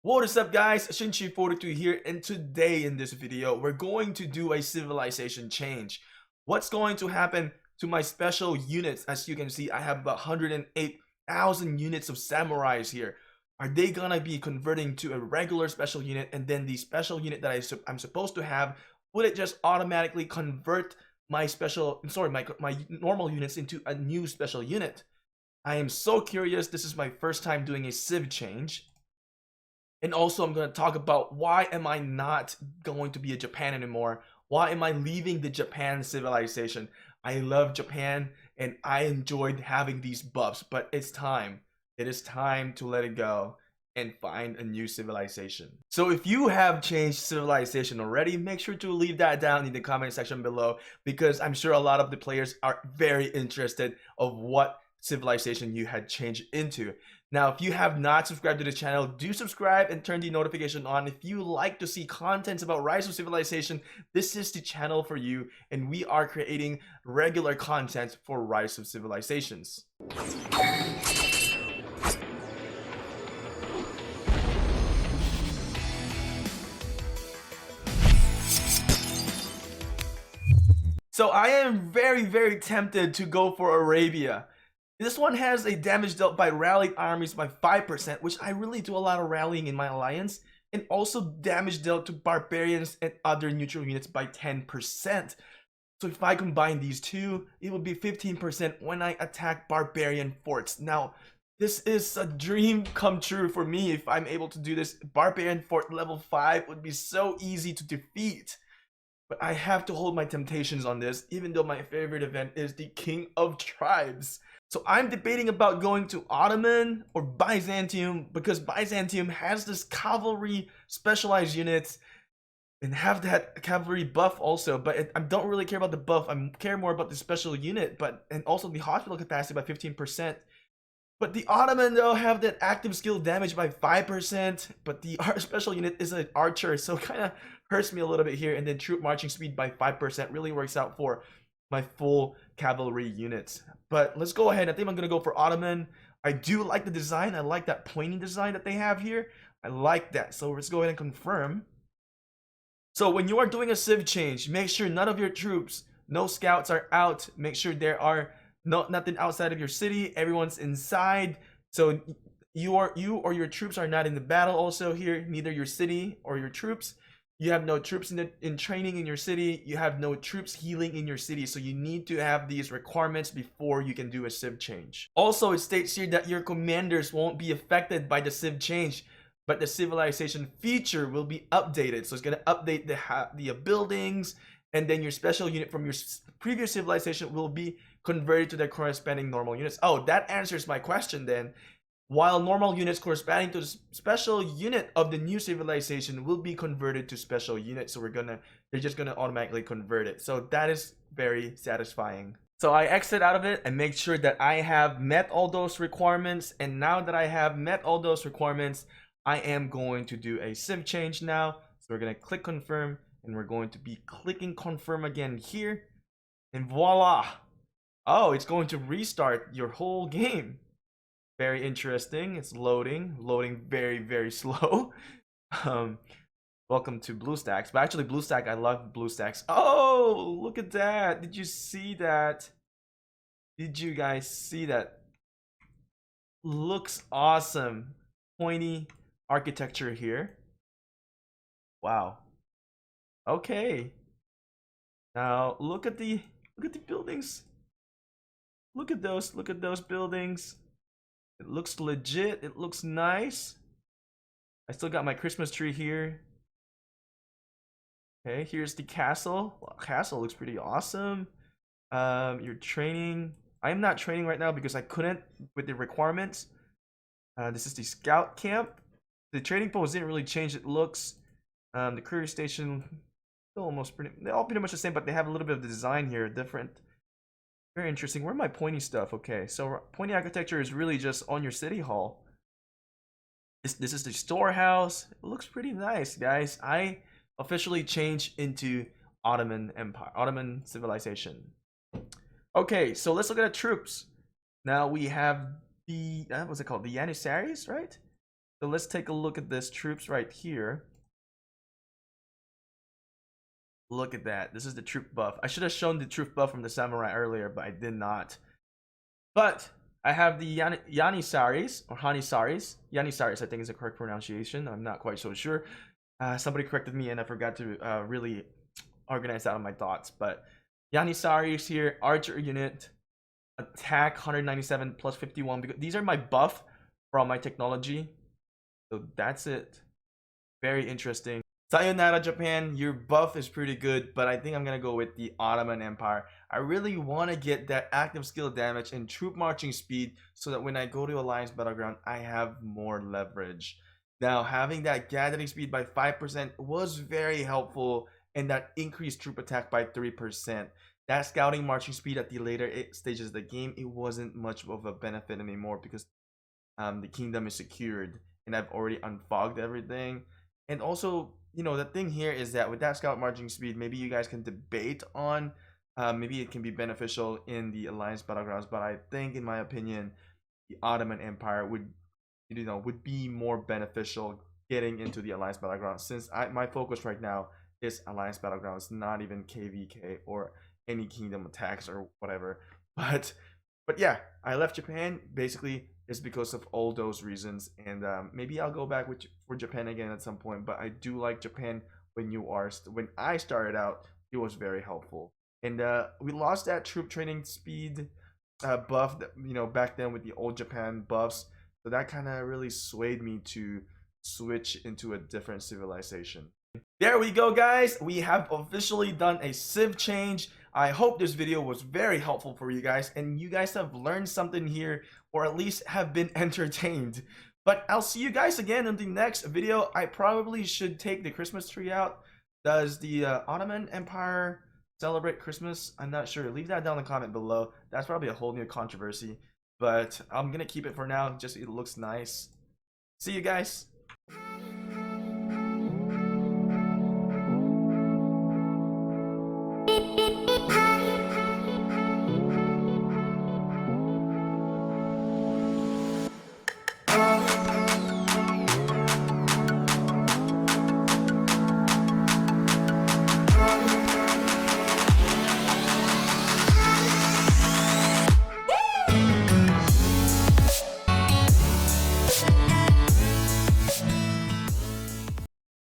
What is up, guys? Shinchi42 here, and today in this video we're going to do a civilization change. What's going to happen to my special units? As you can see, I have about 108,000 units of samurais here. Are they gonna be converting to a regular special unit, and then the special unit that I'm supposed to have, would it just automatically convert my my normal units into a new special unit? I am so curious. This is my first time doing a civ change. And also, I'm going to talk about why am I not going to be a Japan anymore? Why am I leaving the Japan civilization? I love Japan and I enjoyed having these buffs, but it's time. It is time to let it go and find a new civilization. So if you have changed civilization already, make sure to leave that down in the comment section below, because I'm sure a lot of the players are very interested of what civilization you had changed into. Now, if you have not subscribed to the channel, do subscribe and turn the notification on. If you like to see contents about Rise of Civilization, this is the channel for you, and we are creating regular content for Rise of Civilizations. So I am very tempted to go for Arabia. This one has a damage dealt by rallied armies by 5%, which I really do a lot of rallying in my alliance, and also damage dealt to barbarians and other neutral units by 10%. So if I combine these two, it would be 15% when I attack barbarian forts. Now, this is a dream come true for me if I'm able to do this. Barbarian fort level 5 would be so easy to defeat. But I have to hold my temptations on this, even though my favorite event is the King of Tribes. So I'm debating about going to Ottoman or Byzantium, because Byzantium has this cavalry specialized units and have that cavalry buff also, but I don't really care about the buff. I care more about the special unit, and also the hospital capacity by 15%. But the Ottoman though have that active skill damage by 5%, but the special unit is an archer, so it kind of hurts me a little bit here. And then troop marching speed by 5% really works out for my full cavalry units. But let's go ahead. I think I'm gonna go for Ottoman. I do like the design. I like that pointing design that they have here. I like that. So let's go ahead and confirm. So when you are doing a civ change, make sure none of your troops, no scouts are out. Make sure there are nothing outside of your city. Everyone's inside. So you or your troops are not in the battle also here, neither your city or your troops. You have no troops in training in your city. You have no troops healing in your city. So you need to have these requirements before you can do a civ change. Also, it states here that your commanders won't be affected by the civ change, but the civilization feature will be updated. So it's going to update the buildings, and then your special unit from your previous civilization will be converted to their corresponding normal units. Oh, that answers my question then. While normal units corresponding to the special unit of the new civilization will be converted to special units, so they're just gonna automatically convert it. So that is very satisfying. So I exit out of it and make sure that I have met all those requirements. And now that I have met all those requirements, I am going to do a civ change now. So we're gonna click confirm, and we're going to be clicking confirm again here, and voila. Oh, it's going to restart your whole game. Very interesting. It's loading very slow. Welcome to BlueStacks. But actually, BlueStack, I love BlueStacks. Oh, look at that. Did you see that? Did you guys see that? Looks awesome. Pointy architecture here. Wow. Okay. Now look at the buildings. Look at those buildings. It looks legit. It looks nice. I still got my Christmas tree here. Okay, here's the castle. Well, castle looks pretty awesome. You're training. I am not training right now because I couldn't with the requirements. This is the scout camp. The trading post didn't really change. It looks. The courier station, they're all pretty much the same, but they have a little bit of the design here different. Very interesting. Where are my pointy stuff? Okay, so pointy architecture is really just on your city hall. This is the storehouse. It looks pretty nice, guys. I officially changed into Ottoman Empire, Ottoman civilization. Okay, so let's look at the troops. Now we have the what's it called? The Janissaries, right? So let's take a look at this troops right here. Look at that. This is the troop buff. I should have shown the troop buff from the samurai earlier, but I did not. But I have the Yanissaries, or Hanisaris. Yanissaris, I think is the correct pronunciation. I'm not quite so sure. Somebody corrected me and I forgot to really organize that on my thoughts. But Yanissaris here, archer unit, attack 197 plus 51. Because these are my buff from my technology. So that's it. Very interesting. Sayonara, Japan, your buff is pretty good, but I think I'm gonna go with the Ottoman Empire. I really want to get that active skill damage and troop marching speed so that when I go to Alliance Battleground, I have more leverage. Now, having that gathering speed by 5% was very helpful, and that increased troop attack by 3%. That scouting marching speed at the later stages of the game, it wasn't much of a benefit anymore because the kingdom is secured and I've already unfogged everything. And also, you know, the thing here is that with that scout marching speed, maybe you guys can debate on maybe it can be beneficial in the Alliance Battlegrounds, but I think, in my opinion, the Ottoman Empire would be more beneficial getting into the Alliance Battlegrounds, since my focus right now is Alliance Battlegrounds, not even KVK or any kingdom attacks or whatever. But yeah, I left Japan basically is because of all those reasons, and maybe I'll go back for Japan again at some point. But I do like Japan when I started out, it was very helpful, and we lost that troop training speed buff that, back then with the old Japan buffs, so that kind of really swayed me to switch into a different civilization. There we go, guys. We have officially done a civ change. I hope this video was very helpful for you guys and you guys have learned something here, or at least have been entertained. But I'll see you guys again in the next video. I probably should take the Christmas tree out. Does the Ottoman Empire celebrate Christmas? I'm not sure. Leave that down in the comment below. That's probably a whole new controversy, but I'm gonna keep it for now. Just, it looks nice. See you guys.